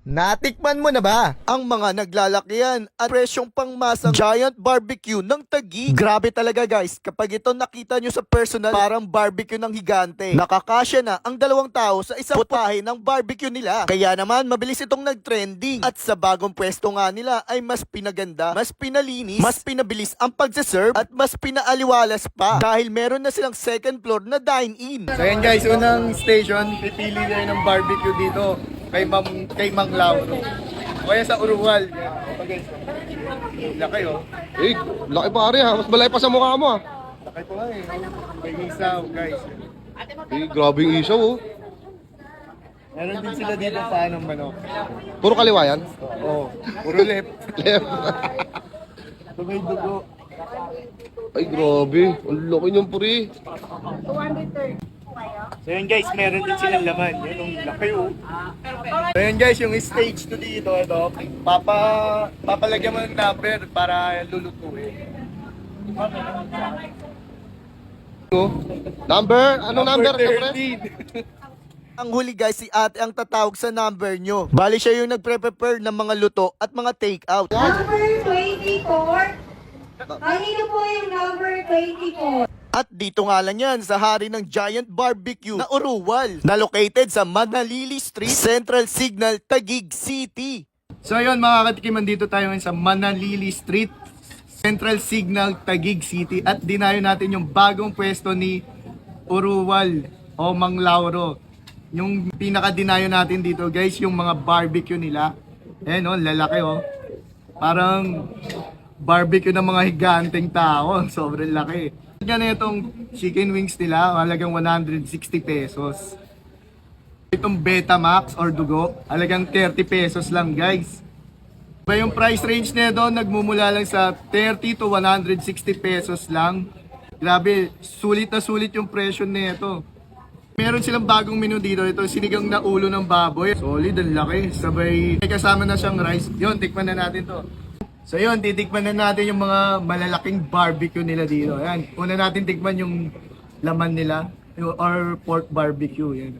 Natikman mo na ba ang mga naglalakihan at presyong pangmasang Giant Barbecue ng Taguig? Grabe talaga guys, kapag ito nakita nyo sa personal, parang barbecue ng higante. Nakakasya na ang 2 tao sa isang putahe ng barbecue nila. Kaya naman mabilis itong nag-trending. At sa bagong pwesto nga nila ay mas pinaganda, mas pinalinis, mas pinabilis ang pagsaserve at mas pinaaliwalas pa. Dahil meron na silang second floor na dine-in. So yan guys, unang station, pipili tayo ng barbecue dito kay Mang Lauro. O kaya sa Uruwal. O guys, laki oh. Eh, laki pare ha. Mas malaki pa sa mukha mo ha. Laki po nga eh. May isaw guys. Eh, grabe yung isaw oh. Meron din sila dito paanong manok. Puro kaliwa yan. Oo, puro left. Left. So may dugo. Ay, grabe. Ang laki niyong puri. So yun guys, meron din silang laman. Yan yung laki oh. So yun guys, yung stage 2 dito, ito, papalagyan mo ng number para lulutuin. Oh. Number? Anong number? 13. Ang huli guys, si ate ang tatawag sa number nyo. Bali siya yung nagpre-prepare ng mga luto at mga take-out. Number 24. Kanino po yung number 24? At dito nga lang yan sa hari ng Giant Barbecue na Uruwal na located sa Manalili Street, Central Signal, Taguig City. So yun mga katikiman, dito tayo ngayon sa Manalili Street, Central Signal, Taguig City. At dinayo natin yung bagong pwesto ni Uruwal o Mang Lauro. Yung pinaka-dinayo natin dito guys, yung mga barbecue nila. Ayan o, lalaki o. Parang barbecue ng mga higanteng tao. Sobrang laki. Ganyan itong chicken wings nila, halagang 160 pesos. Itong Betamax or dugo, halagang 30 pesos lang guys. Ba yung price range nito nagmumula lang sa 30 to 160 pesos lang. Grabe, sulit na sulit yung presyo nito. Meron silang bagong menu dito, ito sinigang na ulo ng baboy. Solid, ang laki. Sabay may kasama na siyang rice. Yun, tikman na natin to. So yun, titikman na natin yung mga malalaking barbecue nila dito. Ayan, una natin tikman yung laman nila or pork barbecue. Yan.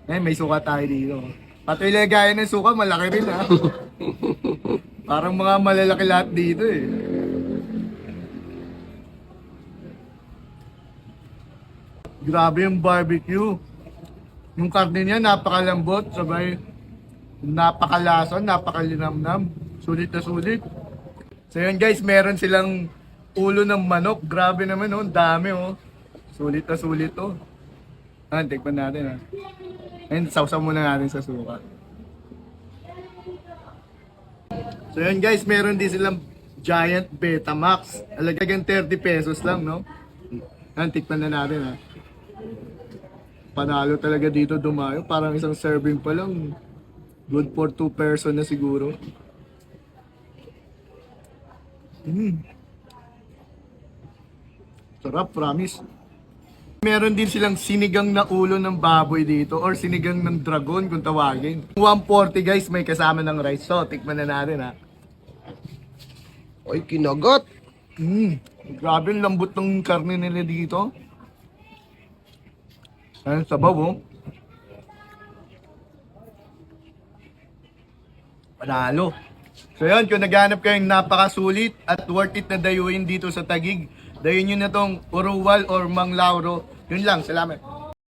Ayan, may suka tayo dito. Pati lagayan ng suka, malaki rin ha. Parang mga malalaki lahat dito eh. Grabe yung barbecue. Yung karne niya napakalambot, sabay napakalason, napakalinamnam. Sulit na sulit. So yun guys, meron silang ulo ng manok. Grabe naman oh, dami oh. Sulit na sulit oh. Tikman natin ah. And sausaw muna natin sa suka. So yun guys, meron din silang Giant Betamax. Halagang 30 pesos lang no. Tikman na natin ah. Panalo talaga dito dumayo. Parang isang serving pa lang. Good for 2 person na siguro. Sarap, promise. Meron din silang sinigang na ulo ng baboy dito or sinigang ng dragon kung tawagin. 140 guys, may kasama ng rice. So, tikman na natin ha. Ay, kinagat. Grabe ang lambot ng karne nila dito. Ayun, sabaw oh. Panalo. So yun, kung naghanap kayong napakasulit at worth it na dayuhin dito sa Taguig, dayuhin nyo na tong Uruwal or Mang Lauro. Yun lang, salamat.